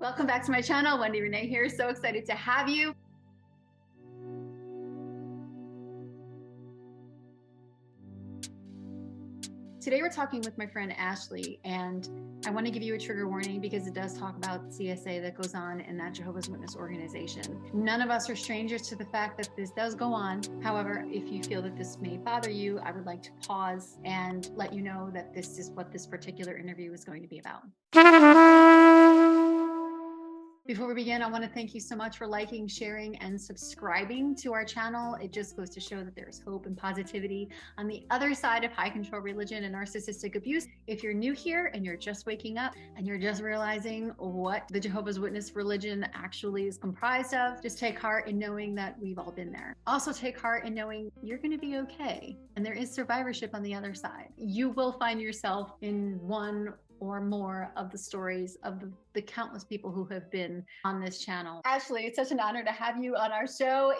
Welcome back to my channel. Wendy Renee here. So excited to have you. Today we're talking with my friend Ashley, and I want to give you a trigger warning because it does talk about CSA that goes on in that Jehovah's Witness organization. None of us are strangers to the fact that this does go on. However, if you feel that this may bother you, I would like to pause and let you know that this is what this particular interview is going to be about. Before we begin, I want to thank you so much for liking, sharing, and subscribing to our channel. It just goes to show that there's hope and positivity on the other side of high control religion and narcissistic abuse. If you're new here and you're just waking up and you're just realizing what the Jehovah's Witness religion actually is comprised of, just take heart in knowing that we've all been there. Also take heart in knowing you're going to be okay. And there is survivorship on the other side. You will find yourself in one or more of the stories of the countless people who have been on this channel. Ashley, it's such an honor to have you on our show.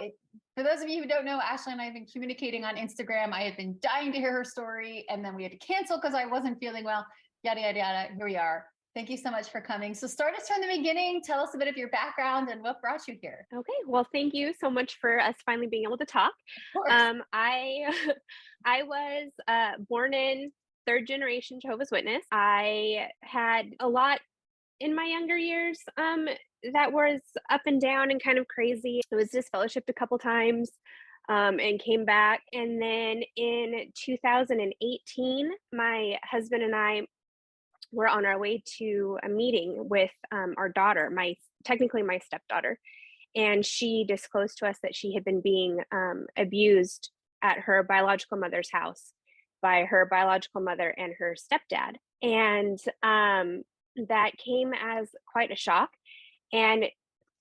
For those of you who don't know, Ashley and I have been communicating on Instagram. I have been dying to hear her story, and then we had to cancel because I wasn't feeling well, yada, yada, yada. Here we are. Thank you so much for coming. So start us from the beginning. Tell us a bit of your background and what brought you here. Okay, well, thank you so much for us finally being able to talk. Of course. I was born in third generation Jehovah's Witness. I had a lot in my younger years that was up and down and kind of crazy. I was disfellowshipped a couple times and came back. And then in 2018, my husband and I were on our way to a meeting with our daughter, technically my stepdaughter. And she disclosed to us that she had been being abused at her biological mother's house by her biological mother and her stepdad. And that came as quite a shock. And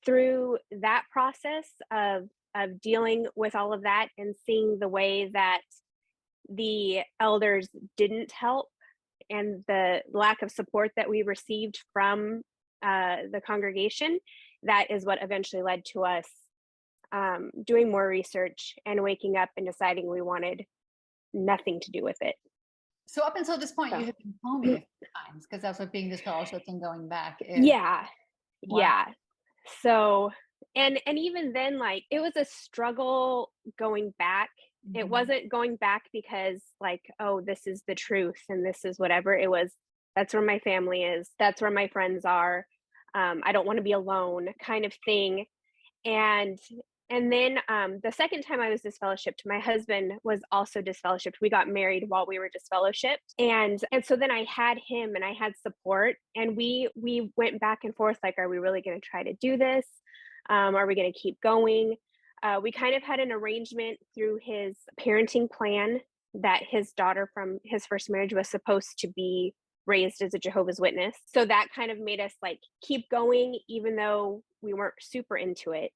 through that process of dealing with all of that and seeing the way that the elders didn't help and the lack of support that we received from the congregation, that is what eventually led to us doing more research and waking up and deciding we wanted nothing to do with it. So up until this point, you have been home a few times because that's what being disfellowshipped and going back is. Yeah. Wow. Yeah. So, and even then, like, it was a struggle going back. It wasn't going back because like, oh, this is the truth and this is whatever. It was, that's where my family is. That's where my friends are. I don't want to be alone kind of thing. And then the second time I was disfellowshipped, my husband was also disfellowshipped. We got married while we were disfellowshipped. And so then I had him and I had support, and we went back and forth, like, are we really going to try to do this? Are we going to keep going? We kind of had an arrangement through his parenting plan that his daughter from his first marriage was supposed to be raised as a Jehovah's Witness. So that kind of made us like keep going, even though we weren't super into it.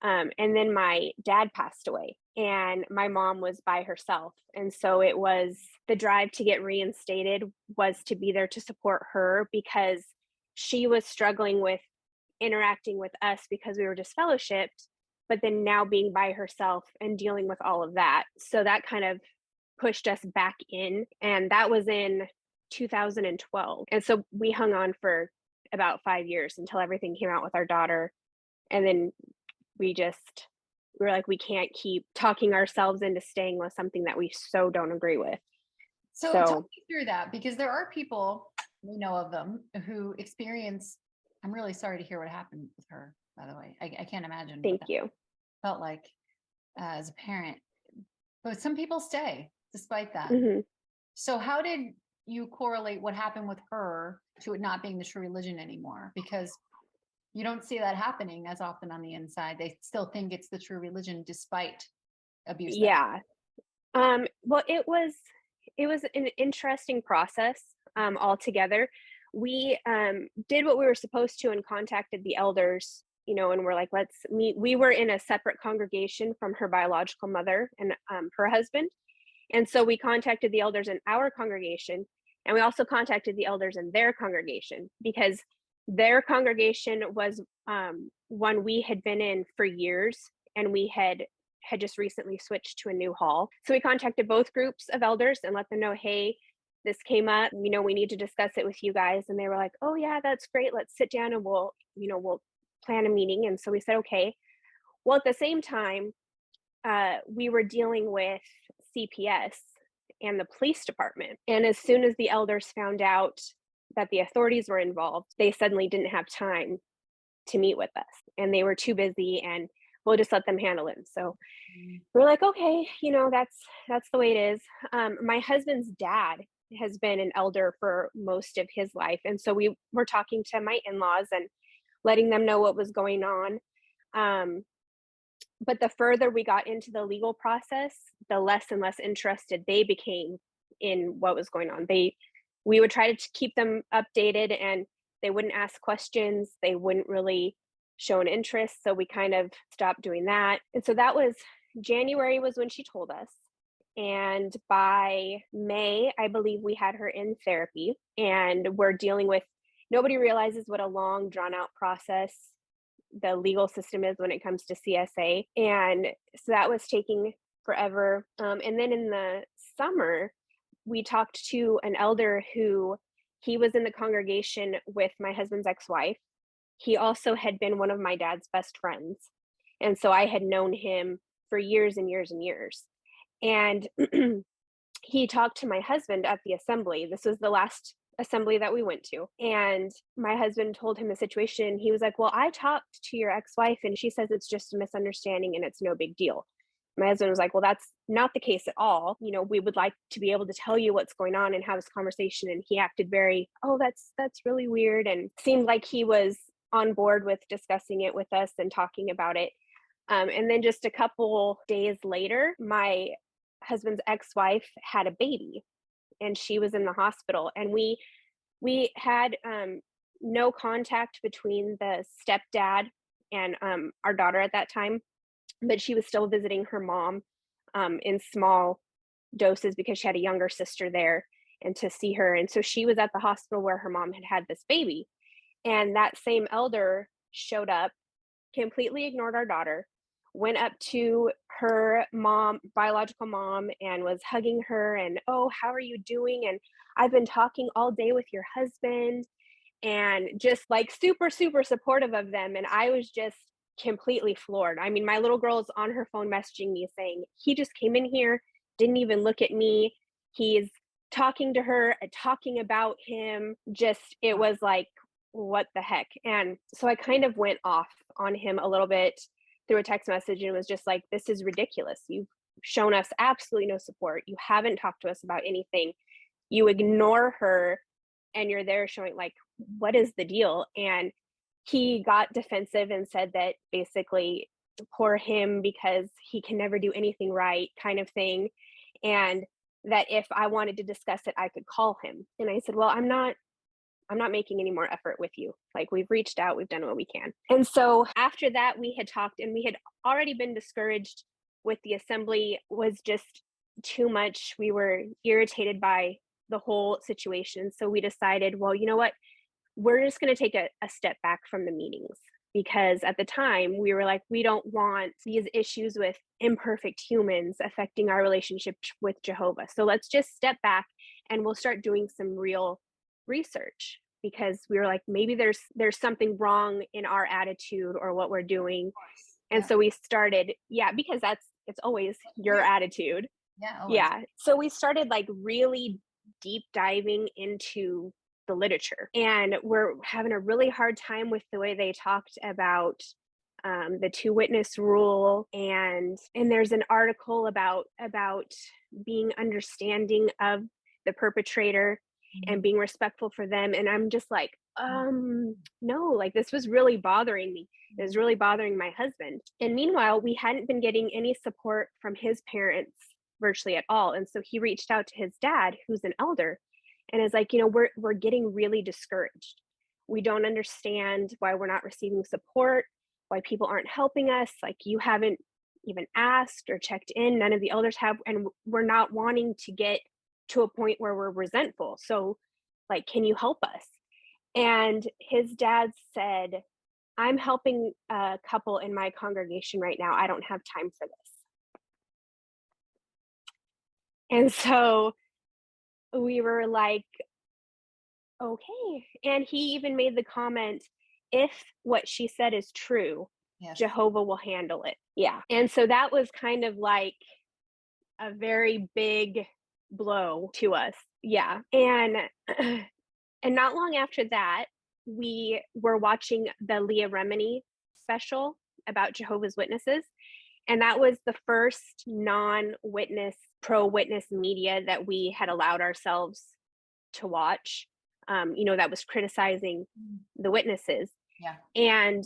And then my dad passed away and my mom was by herself. And so it was the drive to get reinstated was to be there to support her because she was struggling with interacting with us because we were disfellowshipped, but then now being by herself and dealing with all of that. So that kind of pushed us back in. And that was in 2012. And so we hung on for about 5 years until everything came out with our daughter. And then we were like, we can't keep talking ourselves into staying with something that we so don't agree with. So talk me through that, because there are people, we know of them, who experience, I'm really sorry to hear what happened with her, by the way. I can't imagine. Thank you. Felt like as a parent, but some people stay despite that. So how did you correlate what happened with her to it not being the true religion anymore? Because you don't see that happening as often on the inside. They still think it's the true religion despite abuse. Yeah. Well, it was an interesting process altogether. We did what we were supposed to and contacted the elders, and we're like, let's meet. We were in a separate congregation from her biological mother and her husband. And so we contacted the elders in our congregation, and we also contacted the elders in their congregation because their congregation was one we had been in for years, and we had just recently switched to a new hall. So we contacted both groups of elders and let them know, hey, this came up, we need to discuss it with you guys. And they were like, oh yeah, that's great. Let's sit down and we'll plan a meeting. And so we said, okay. Well, at the same time, we were dealing with CPS and the police department. And as soon as the elders found out that the authorities were involved, they suddenly didn't have time to meet with us, and they were too busy, and we'll just let them handle it. So we're like, okay, that's the way it is. My husband's dad has been an elder for most of his life. And so we were talking to my in-laws and letting them know what was going on. But the further we got into the legal process, the less and less interested they became in what was going on. We would try to keep them updated, and they wouldn't ask questions. They wouldn't really show an interest. So we kind of stopped doing that. And so that was January was when she told us. And by May, I believe we had her in therapy, and we're dealing with, nobody realizes what a long, drawn out process the legal system is when it comes to CSA. And so that was taking forever. And then in the summer, we talked to an elder who he was in the congregation with my husband's ex-wife. He also had been one of my dad's best friends. And so I had known him for years and years and years. And he talked to my husband at the assembly. This was the last assembly that we went to. And my husband told him the situation. He was like, well, I talked to your ex-wife and she says it's just a misunderstanding and it's no big deal. My husband was like, well, that's not the case at all. We would like to be able to tell you what's going on and have this conversation. And he acted very, oh, that's really weird. And seemed like he was on board with discussing it with us and talking about it. And then just a couple days later, my husband's ex-wife had a baby and she was in the hospital. And we had no contact between the stepdad and our daughter at that time, but she was still visiting her mom in small doses because she had a younger sister there and to see her. And so she was at the hospital where her mom had this baby. And that same elder showed up, completely ignored our daughter, went up to her mom, biological mom, and was hugging her and, oh, how are you doing? And I've been talking all day with your husband, and just like super, super supportive of them. And I was just completely floored. I mean, my little girl's on her phone messaging me saying, he just came in here, didn't even look at me. He's talking to her, talking about him. Just, it was like, what the heck? And so I kind of went off on him a little bit through a text message and was just like, this is ridiculous. You've shown us absolutely no support. You haven't talked to us about anything. You ignore her and you're there showing like, what is the deal? And he got defensive and said that basically poor him because he can never do anything right kind of thing. And that if I wanted to discuss it, I could call him. And I said, well, I'm not making any more effort with you. Like, we've reached out, we've done what we can. And so after that, we had talked and we had already been discouraged with the assembly. Was just too much. We were irritated by the whole situation. So we decided, well, you know what? We're just going to take a step back from the meetings, because at the time we were like, we don't want these issues with imperfect humans affecting our relationship with Jehovah. So let's just step back and we'll start doing some real research, because we were like, maybe there's something wrong in our attitude or what we're doing. And so we started, because it's always your attitude. Yeah. So we started like really deep diving into the literature, and we're having a really hard time with the way they talked about the two witness rule. And there's an article about being understanding of the perpetrator and being respectful for them. And I'm just like, no, like this was really bothering me. It was really bothering my husband. And meanwhile, we hadn't been getting any support from his parents virtually at all. And so he reached out to his dad, who's an elder, and is like, we're getting really discouraged. We don't understand why we're not receiving support, why people aren't helping us. Like, you haven't even asked or checked in. None of the elders have, and we're not wanting to get to a point where we're resentful. So like, can you help us? And his dad said, I'm helping a couple in my congregation right now. I don't have time for this. And so we were like, okay. And he even made the comment, if what she said is true, Yes. Jehovah will handle it. Yeah. And so that was kind of like a very big blow to us. Yeah. And and not long after that, we were watching the Leah Remini special about Jehovah's Witnesses. And that was the first non-witness, pro-witness media that we had allowed ourselves to watch, that was criticizing the witnesses. Yeah. And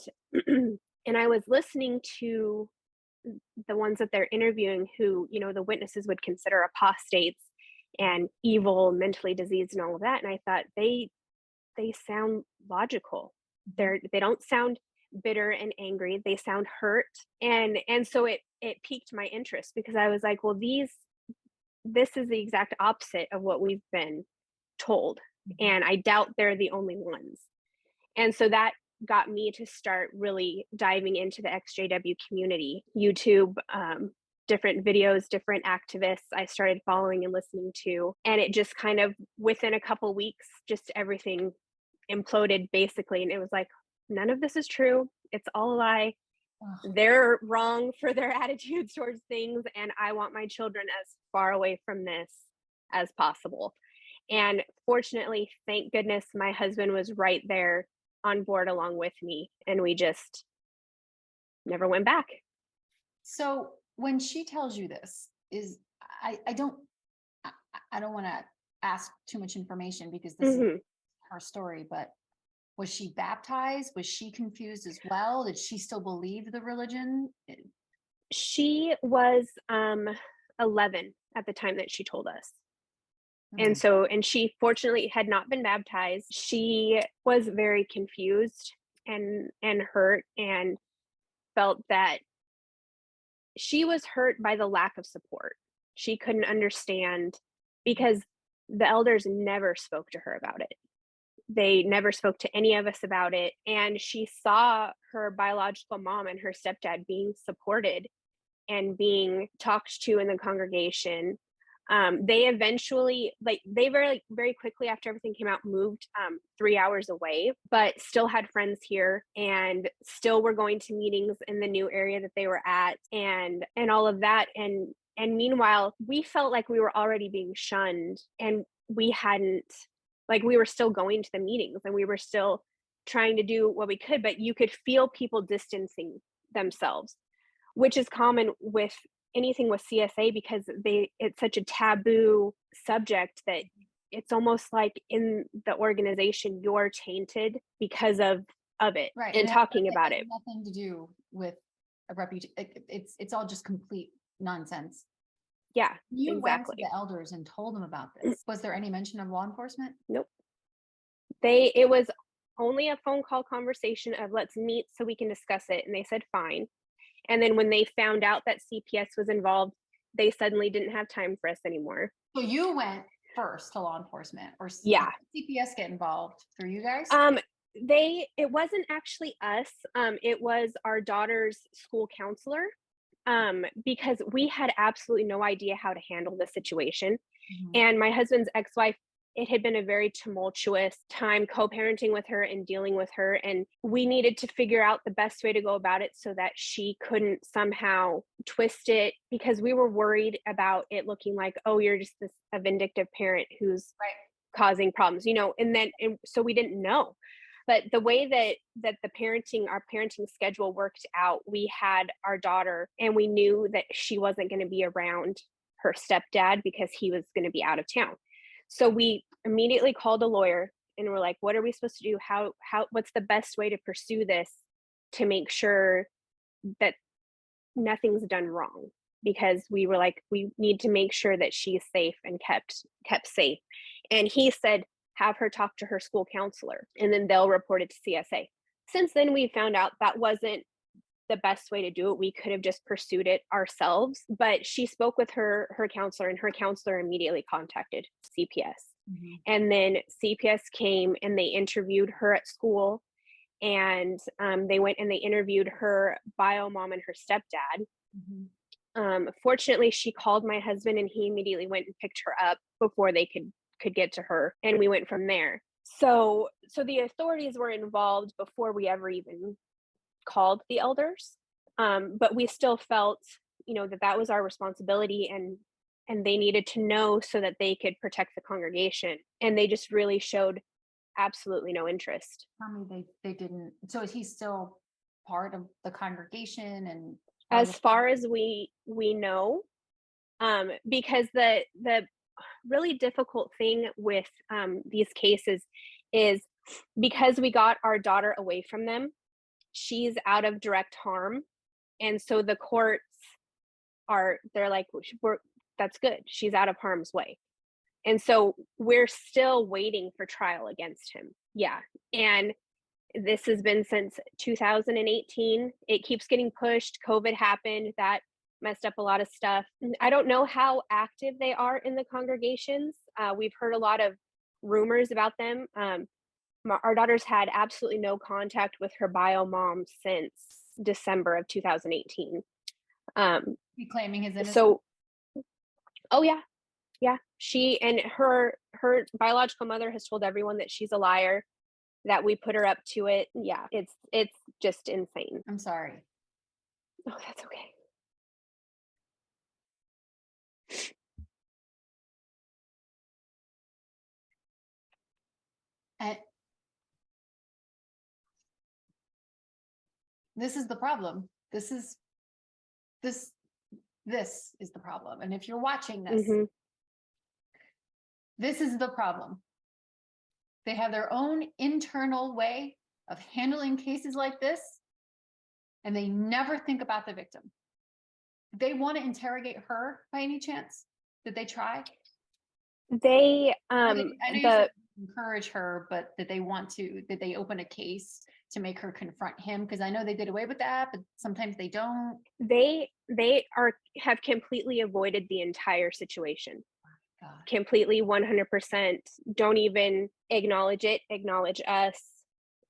and I was listening to the ones that they're interviewing who, the witnesses would consider apostates and evil, mentally diseased, and all of that. And I thought they sound logical. They don't sound bitter and angry. They sound hurt. And so it piqued my interest because I was like, well, this is the exact opposite of what we've been told. And I doubt they're the only ones. And so that got me to start really diving into the XJW community, YouTube, different videos, different activists I started following and listening to. And it just kind of within a couple weeks, just everything imploded basically. And it was like, none of this is true. It's all a lie. They're wrong for their attitudes towards things. And I want my children as far away from this as possible. And fortunately, thank goodness, my husband was right there on board along with me. And we just never went back. So when she tells you this, I don't want to ask too much information because this is her story, but was she baptized? Was she confused as well? Did she still believe the religion? She was 11 at the time that she told us. And she fortunately had not been baptized. She was very confused and hurt, and felt that she was hurt by the lack of support. She couldn't understand because the elders never spoke to her about it. They never spoke to any of us about it. And she saw her biological mom and her stepdad being supported and being talked to in the congregation. They eventually, they very quickly after everything came out, moved 3 hours away, but still had friends here and still were going to meetings in the new area that they were at and all of that. And meanwhile, we felt like we were already being shunned, and we hadn't, we were still going to the meetings and we were still trying to do what we could, but you could feel people distancing themselves, which is common with anything with CSA because it's such a taboo subject that it's almost like in the organization you're tainted because of it, right? And talking about it. Nothing to do with a reputation. It's all just complete nonsense. Yeah, you exactly. Went to the elders and told them about this. Was there any mention of law enforcement? Nope. It was only a phone call conversation of let's meet so we can discuss it, and they said fine. And then when they found out that CPS was involved, they suddenly didn't have time for us anymore. So you went first to law enforcement, or yeah, CPS get involved through you guys? It wasn't actually us. It was our daughter's school counselor, because we had absolutely no idea how to handle the situation. And my husband's ex-wife, it had been a very tumultuous time co-parenting with her and dealing with her. And we needed to figure out the best way to go about it so that she couldn't somehow twist it, because we were worried about it looking like, oh, you're just a vindictive parent who's causing problems, and so we didn't know. But the way that our parenting schedule worked out, we had our daughter and we knew that she wasn't going to be around her stepdad because he was going to be out of town. So we immediately called a lawyer and we're like, what are we supposed to do? What's the best way to pursue this to make sure that nothing's done wrong? Because we were like, we need to make sure that she's safe and kept safe. And he said, have her talk to her school counselor and then they'll report it to CSA. Since then, we found out that wasn't the best way to do it. We could have just pursued it ourselves, but she spoke with her counselor, and her counselor immediately contacted CPS. And then CPS came and they interviewed her at school, and they went and they interviewed her bio mom and her stepdad. Fortunately, she called my husband and he immediately went and picked her up before they could could get to her, and we went from there. So the authorities were involved before we ever even called the elders. But we still felt, that was our responsibility, and they needed to know so that they could protect the congregation. And they just really showed absolutely no interest. Tell me they didn't. So is he still part of the congregation and As far as we know, because the really difficult thing with these cases is because we got our daughter away from them, she's out of direct harm. And so the courts they're like, that's good. She's out of harm's way. And so we're still waiting for trial against him. Yeah. And this has been since 2018. It keeps getting pushed. COVID happened. That messed up a lot of stuff. I don't know how active they are in the congregations. We've heard a lot of rumors about them. Our daughter's had absolutely no contact with her bio mom since December of 2018. He claiming his innocence? So, oh yeah. Yeah. She and her biological mother has told everyone that she's a liar, that we put her up to it. Yeah, it's just insane. I'm sorry. Oh, that's okay. And this is the problem. This is the problem. And if you're watching this, this is the problem. They have their own internal way of handling cases like this, and they never think about the victim. They want to interrogate her by any chance? Did they try? They I know you said encourage her, but did they open a case to make her confront him? Because I know they did away with that, but sometimes they don't. They have completely avoided the entire situation. God. Completely 100%. Don't even acknowledge it, acknowledge us.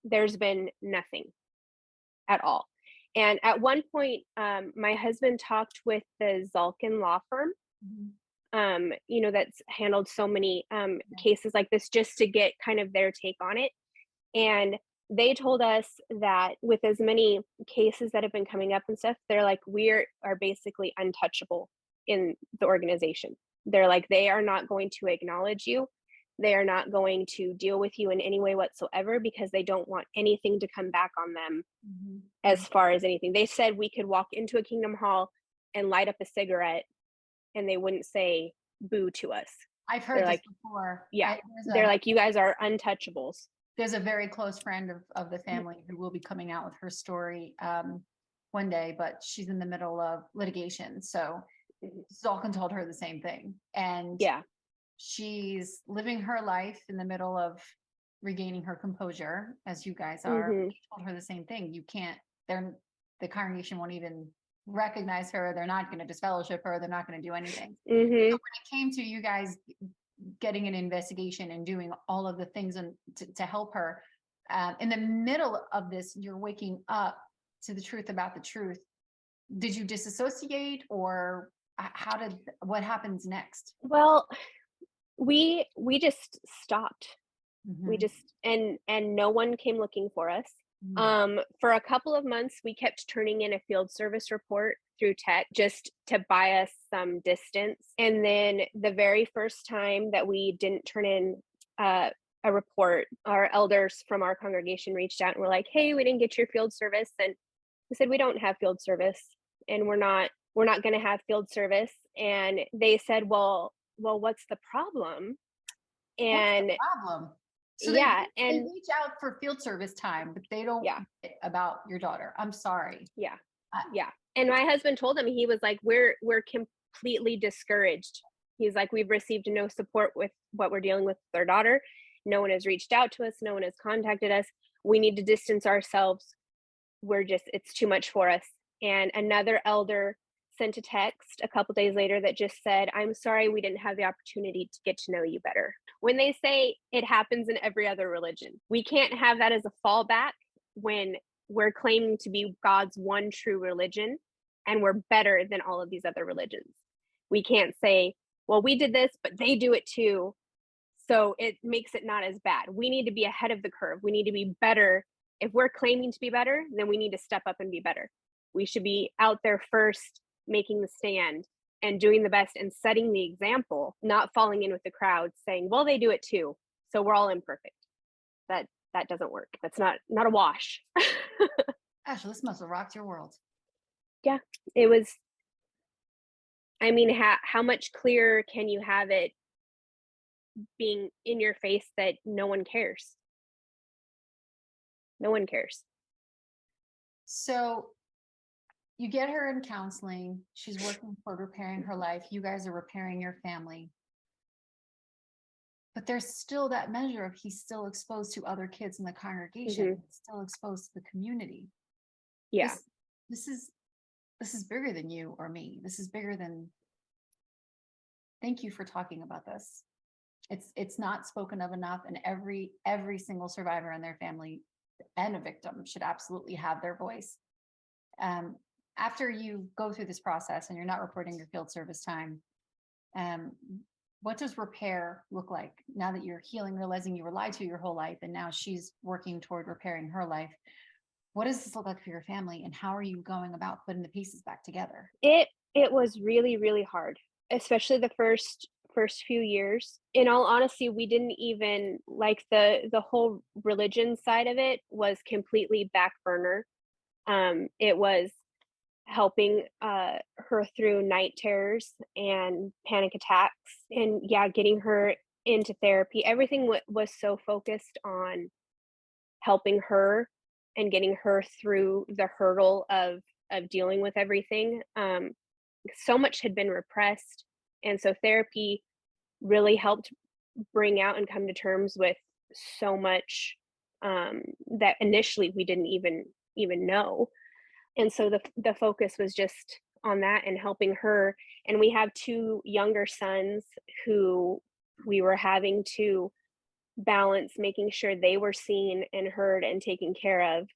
There's been nothing at all. And at one point, my husband talked with the Zalkin law firm, that's handled so many cases like this, just to get kind of their take on it. And they told us that with as many cases that have been coming up and stuff, they're like, we are basically untouchable in the organization. They're like, they are not going to acknowledge you. They are not going to deal with you in any way whatsoever, because they don't want anything to come back on them as far as anything. They said we could walk into a Kingdom Hall and light up a cigarette and they wouldn't say boo to us. I've heard this before. Yeah. They're like, you guys are untouchables. There's a very close friend of the family who will be coming out with her story one day, but she's in the middle of litigation. So Zalkin told her the same thing. And she's living her life in the middle of regaining her composure, as you guys are. He told her the same thing. You can't, the congregation won't even recognize her. They're not going to disfellowship her. They're not going to do anything. So when it came to you guys getting an investigation and doing all of the things to help her, in the middle of this, you're waking up to the truth about the truth. Did you disassociate, or what happens next? Well, we just stopped. We just, and no one came looking for us. For a couple of months, we kept turning in a field service report through tech just to buy us some distance. And then the very first time that we didn't turn in a report, our elders from our congregation reached out and were like, hey, we didn't get your field service. And we said, we don't have field service, and we're not going to have field service. And they said, well, what's the problem? And what's the problem? So they reach out for field service time, but they don't about your daughter. I'm sorry. Yeah. And my husband told him, he was like, we're completely discouraged. He's like, we've received no support with what we're dealing with our daughter. No one has reached out to us. No one has contacted us. We need to distance ourselves. It's too much for us. And another elder sent a text a couple days later that just said, I'm sorry, we didn't have the opportunity to get to know you better. When they say it happens in every other religion, we can't have that as a fallback when we're claiming to be God's one true religion and we're better than all of these other religions. We can't say, well, we did this, but they do it too. So it makes it not as bad. We need to be ahead of the curve. We need to be better. If we're claiming to be better, then we need to step up and be better. We should be out there first, making the stand and doing the best and setting the example, not falling in with the crowd saying, well, they do it too, so we're all imperfect. That doesn't work. That's not a wash. Gosh, this must have rocked your world. Yeah, it was. I mean, how much clearer can you have it being in your face that no one cares? No one cares. So you get her in counseling. She's working toward repairing her life. You guys are repairing your family. But there's still that measure of he's still exposed to other kids in the congregation, Mm-hmm. still exposed to the community. Yeah. This is bigger than you or me. This is bigger than. Thank you for talking about this. It's not spoken of enough, and every single survivor and their family and a victim should absolutely have their voice. After you go through this process and you're not reporting your field service time, what does repair look like now that you're healing, realizing you were lied to your whole life, and now she's working toward repairing her life? What does this look like for your family, and how are you going about putting the pieces back together? It was really, really hard, especially the first few years. In all honesty, we didn't even like the whole religion side of it was completely back burner. It was helping her through night terrors and panic attacks, and getting her into therapy. Everything was so focused on helping her and getting her through the hurdle of dealing with everything. So much had been repressed, and so therapy really helped bring out and come to terms with so much that initially we didn't even know. And so the focus was just on that and helping her. And we have 2 younger sons who we were having to balance, making sure they were seen and heard and taken care of,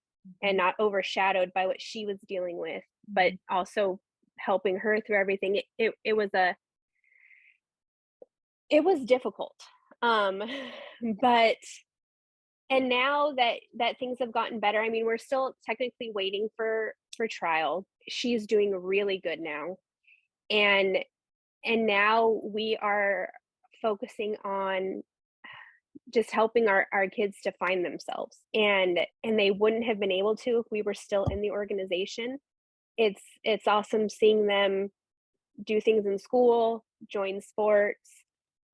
and not overshadowed by what she was dealing with, but also helping her through everything. It was difficult. But and now that things have gotten better, I mean, we're still technically waiting for trial. She's doing really good now. And now we are focusing on just helping our kids to find themselves. And they wouldn't have been able to if we were still in the organization. It's awesome seeing them do things in school, join sports,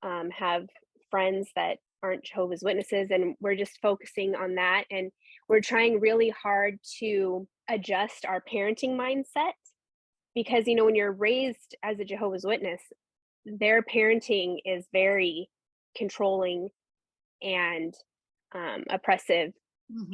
have friends that aren't Jehovah's Witnesses, and we're just focusing on that. And we're trying really hard to adjust our parenting mindset, because when you're raised as a Jehovah's Witness, their parenting is very controlling and oppressive.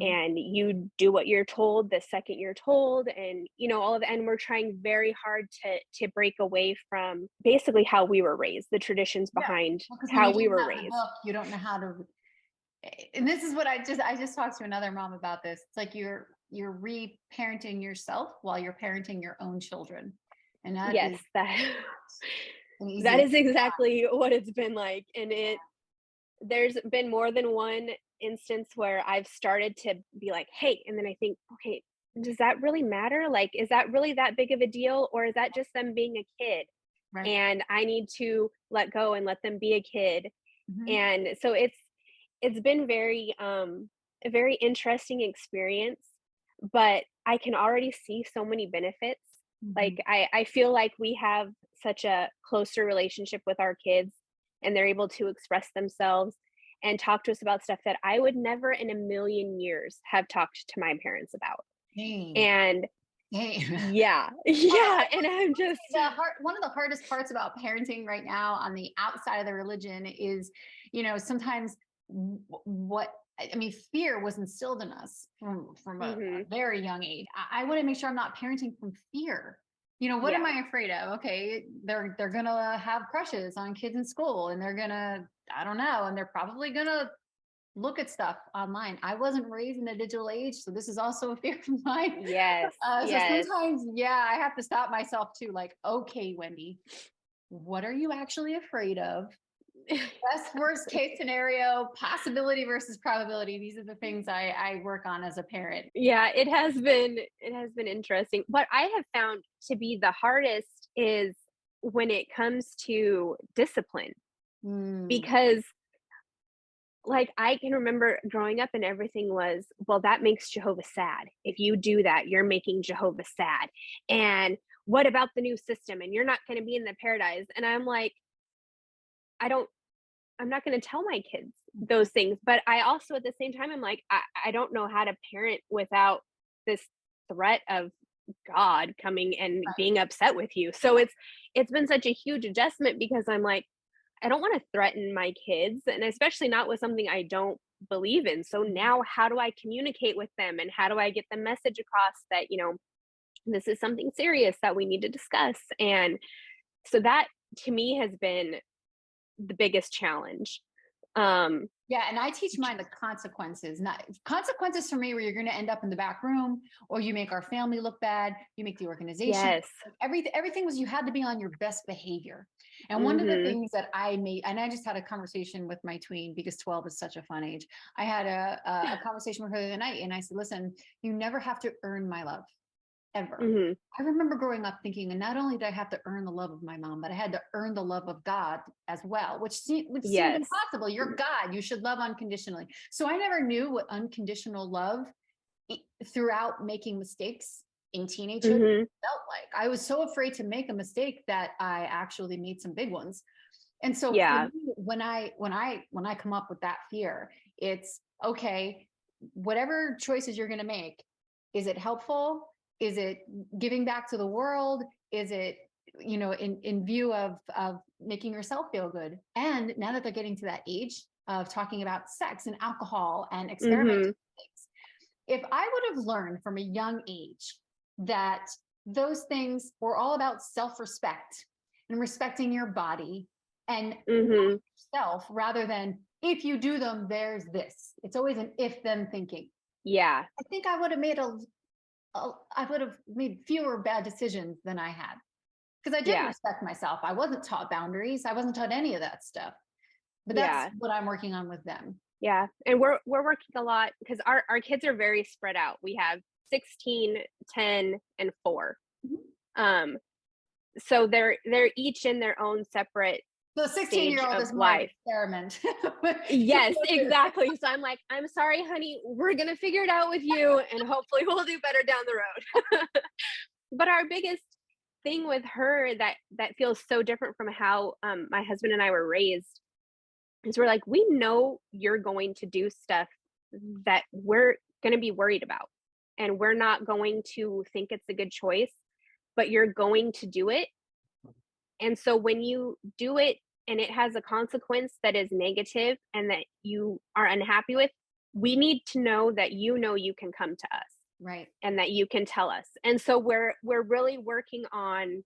And you do what you're told the second you're told, and all of that. And we're trying very hard to break away from basically how we were raised, the traditions behind how we were raised. You don't know how to. And this is what I just talked to another mom about this. It's like you're re-parenting yourself while you're parenting your own children, and that is exactly what it's been like. And there's been more than one instance where I've started to be like, hey, and then I think, okay, does that really matter? Like, is that really that big of a deal, or is that just them being a kid? Right. And I need to let go and let them be a kid. And so it's been a very interesting experience, but I can already see so many benefits. Like I feel like we have such a closer relationship with our kids, and they're able to express themselves and talk to us about stuff that I would never in a million years have talked to my parents about. And and I'm just one of the hardest parts about parenting right now on the outside of the religion is, sometimes fear was instilled in us from a very young age. I want to make sure I'm not parenting from fear. What am I afraid of? Okay, they're gonna have crushes on kids in school, and they're gonna, I don't know, and they're probably gonna look at stuff online. I wasn't raised in a digital age, so this is also a fear of mine. Yes. So sometimes, I have to stop myself too. Like, okay, Wendy, what are you actually afraid of? Best worst case scenario, possibility versus probability. These are the things I work on as a parent. Yeah, it has been interesting. What I have found to be the hardest is when it comes to discipline, Mm, because like I can remember growing up and everything was, well, that makes Jehovah sad. If you do that, you're making Jehovah sad. And what about the new system? And you're not going to be in the paradise. And I'm like, I don't I'm not going to tell my kids those things. But I also, at the same time, I'm like, I don't know how to parent without this threat of God coming and right. being upset with you. So it's been such a huge adjustment because I'm like, I don't want to threaten my kids, and especially not with something I don't believe in. So now how do I communicate with them, and how do I get the message across that, this is something serious that we need to discuss? And so that to me has been the biggest challenge. Um, Yeah, and I teach mine the consequences, not consequences for me where you're going to end up in the back room, or you make our family look bad, you make the organization. yes. Everything was you had to be on your best behavior. And one of the Mhm. things that I made, and I just had a conversation with my tween because 12 is such a fun age. I had a conversation with her the other night, and I said, "Listen, you never have to earn my love." Ever. Mhm. I remember growing up thinking, and not only did I have to earn the love of my mom, but I had to earn the love of God as well, which seemed Yes. impossible. You're God, you should love unconditionally. So I never knew what unconditional love throughout making mistakes in teenagehood Mhm. felt like. I was so afraid to make a mistake that I actually made some big ones. And so for Yeah. me, when I come up with that fear, it's okay, whatever choices you're going to make, is it helpful? Is it giving back to the world? Is it, in view of making yourself feel good? And now that they're getting to that age of talking about sex and alcohol and experimenting Mhm. with things, if I would have learned from a young age that those things were all about self-respect and respecting your body and Mhm. yourself rather than if you do them, there's this. It's always an if then thinking. Yeah. I think I would have I would have made fewer bad decisions than I had because I didn't Yeah. respect myself. I wasn't taught boundaries. I wasn't taught any of that stuff. But that's Yeah. what I'm working on with them. Yeah. And we're working a lot because our kids are very spread out. We have 16, 10, and 4. Mhm. Um, so they're each in their own separate The stage 16-year-old of is more of an life. experiment. Yes, exactly. So I'm like, I'm sorry, honey, we're gonna figure it out with you, and hopefully we'll do better down the road. But our biggest thing with her that feels so different from how my husband and I were raised is we're like, we know you're going to do stuff that we're going to be worried about, and we're not going to think it's a good choice, but you're going to do it. And so when you do it and it has a consequence that is negative and that you are unhappy with, we need to know that you can come to us Right. and that you can tell us. And so we're really working on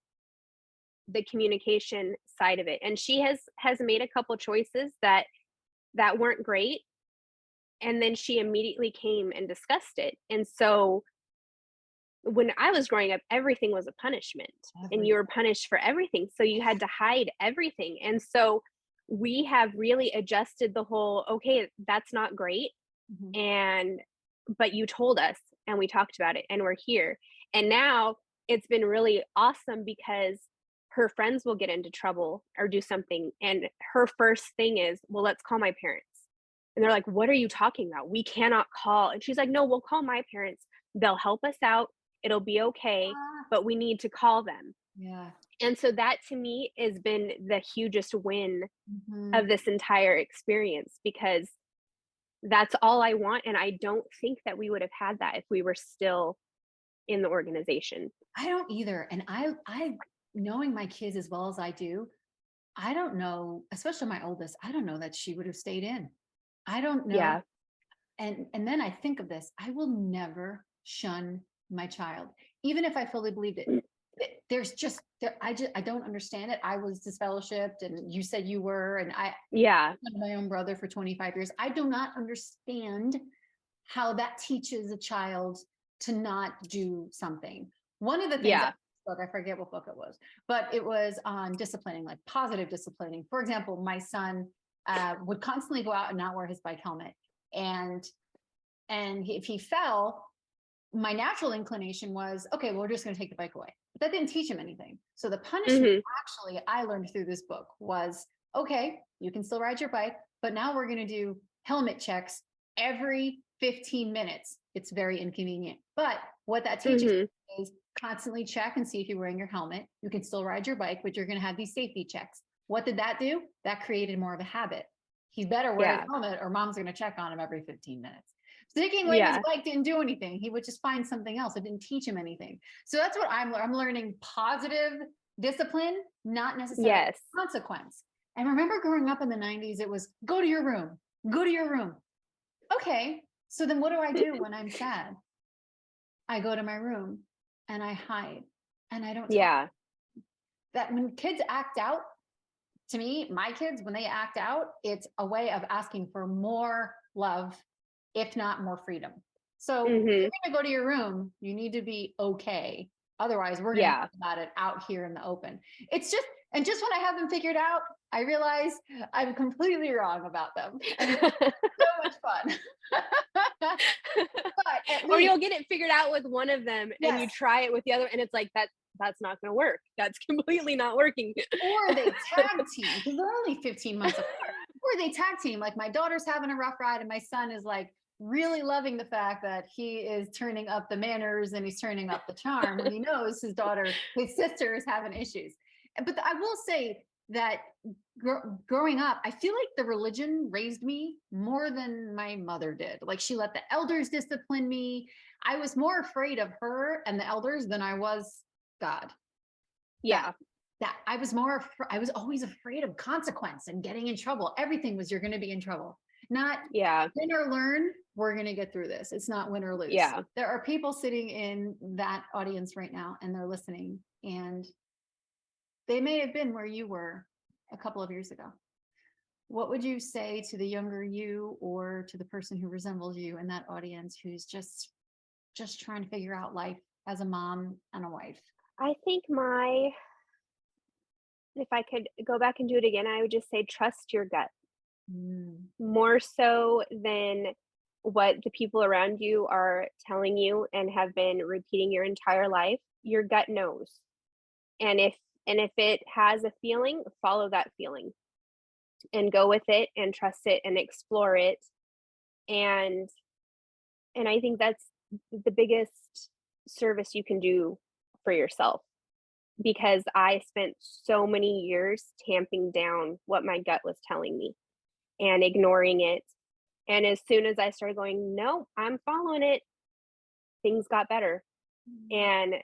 the communication side of it. And she has made a couple choices that weren't great, and then she immediately came and discussed it. And so when I was growing up, everything was a punishment, and you Everything. were punished for everything. So you had to hide everything. And so we have really adjusted the whole, okay, that's not great. Mhm. And, but you told us and we talked about it and we're here. And now it's been really awesome because her friends will get into trouble or do something. And her first thing is, well, let's call my parents. And they're like, what are you talking about? We cannot call. And she's like, no, we'll call my parents. They'll help us out. It'll be okay, Ah, but we need to call them. yeah. And so that to me has been the hugest win Mhm. of this entire experience, because that's all I want. And I don't think that we would have had that if we were still in the organization. I don't either. And I knowing my kids as well as I do, I don't know, especially my oldest, I don't know that she would have stayed in. I don't know. Yeah. And then I think of this, I will never shun my child, even if I fully believed it. Mm, There's just there, I don't understand it. I was disfellowshipped and you said you were, and I yeah. had my own brother for 25 years. I do not understand how that teaches a child to not do something. One of the things, Yeah. book. I forget what book it was, but it was on disciplining, like positive disciplining. For example, my son would constantly go out and not wear his bike helmet. And if he fell, my natural inclination was, okay, well, we're just going to take the bike away. But that didn't teach him anything. So the punishment actually I learned through this book was, okay, you can still ride your bike, but now we're going to do helmet checks every 15 minutes. It's very inconvenient. But what that teaches is constantly check and see if you're wearing your helmet. You can still ride your bike, but you're going to have these safety checks. What did that do? That created more of a habit. He better wear his helmet or mom's going to check on him every 15 minutes. Taking away his bike didn't do anything. He would just find something else. It didn't teach him anything. So that's what I'm learning: positive discipline, not necessarily consequence. And remember growing up in the 90s, it was go to your room, go to your room. Okay. So then what do I do when I'm sad? I go to my room and I hide and I don't talk. That when kids act out, to me, my kids, when they act out, it's a way of asking for more love, if not more freedom. So if you're going to go to your room, you need to be okay. Otherwise, we're going to talk about it out here in the open. It's just, and just when I have them figured out, I realize I'm completely wrong about them. And it's so much fun. But or you'll get it figured out with one of them and you try it with the other and it's like, that's not going to work. That's completely not working. Or they tag team, because they're only 15 months apart. Or they tag team, like my daughter's having a rough ride and my son is like really loving the fact that he is turning up the manners and he's turning up the charm. And he knows his sister is having issues. But I will say that growing up, I feel like the religion raised me more than my mother did. Like she let the elders discipline me. I was more afraid of her and the elders than I was God. That I was I was always afraid of consequence and getting in trouble. Everything was, you're going to be in trouble. Not win or learn. We're going to get through this. It's not win or lose. There are people sitting in that audience right now and they're listening and they may have been where you were a couple of years ago. What would you say to the younger you or to the person who resembles you in that audience who's just trying to figure out life as a mom and a wife? I think if I could go back and do it again, I would just say, trust your gut more so than what the people around you are telling you and have been repeating your entire life. Your gut knows. And if it has a feeling, follow that feeling and go with it and trust it and explore it. And I think that's the biggest service you can do for yourself, because I spent so many years tamping down what my gut was telling me and ignoring it. And as soon as I started going, no, I'm following it, things got better. And,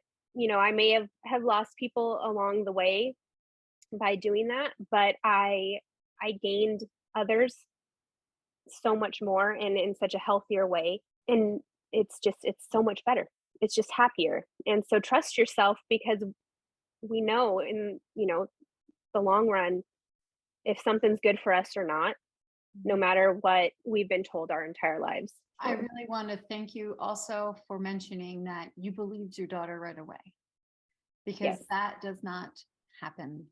I may have lost people along the way by doing that, but I gained others so much more and in such a healthier way. And it's so much better. It's just happier. And so trust yourself, because we know in, the long run, if something's good for us or not, no matter what we've been told our entire lives. I really want to thank you also for mentioning that you believed your daughter right away, because that does not happen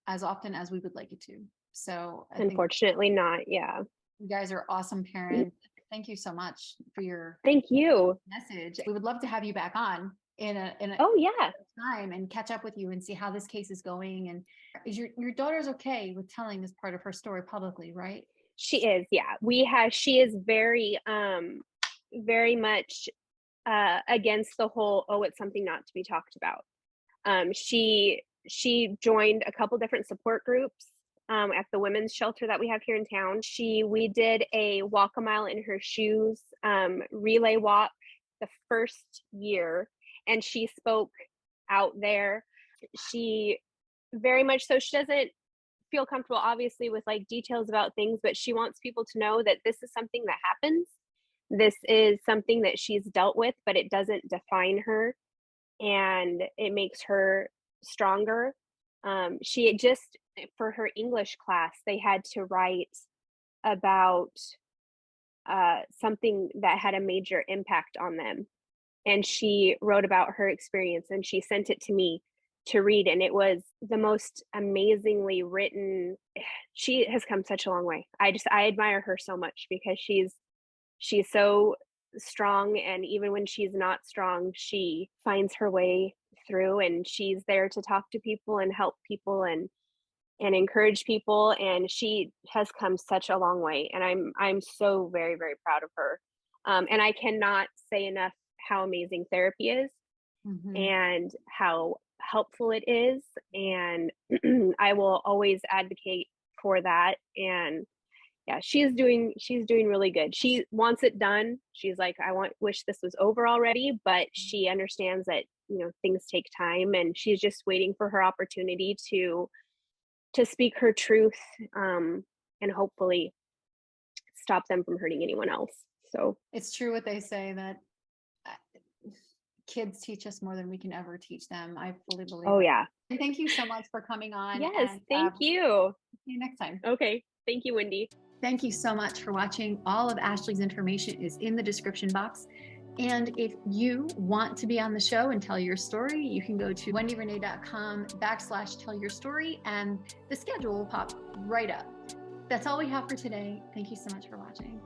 as often as we would like it to. So unfortunately not. Yeah. You guys are awesome parents. Thank you so much for your message. We would love to have you back on in a time and catch up with you and see how this case is going. And is your daughter's okay with telling this part of her story publicly, right? She is. Yeah. She is very, very much against the whole, it's something not to be talked about. She joined a couple different support groups at the women's shelter that we have here in town. We did a walk a mile in her shoes relay walk the first year, and she spoke out there. She very much so, she doesn't feel comfortable obviously with like details about things, but she wants people to know that this is something that happens. This is something that she's dealt with, but it doesn't define her, and it makes her stronger. She had just, for her English class, they had to write about something that had a major impact on them. and she wrote about her experience and she sent it to me to read, and it was the most amazingly written. She has come such a long way. I admire her so much because she's so strong, and even when she's not strong, she finds her way through, and she's there to talk to people and help people and encourage people, and she has come such a long way, and I'm so very, very proud of her. And I cannot say enough how amazing therapy is Mhm. and how helpful it is, and I will always advocate for that. And yeah, she's doing really good. She wants it done. She's like, wish this was over already, but she understands that, things take time, and she's just waiting for her opportunity to speak her truth, and hopefully stop them from hurting anyone else. So, It's true what they say that uh, kids teach us more than we can ever teach them. I fully believe oh it. yeah. And thank you so much for coming on, Yes, and thank you. see you next time. Okay. Thank you, Wendy. Thank you so much for watching. All of Ashley's information is in the description box. And if you want to be on the show and tell your story, you can go to wendyrenee.com/tell your story, and the schedule will pop right up. That's all we have for today. Thank you so much for watching.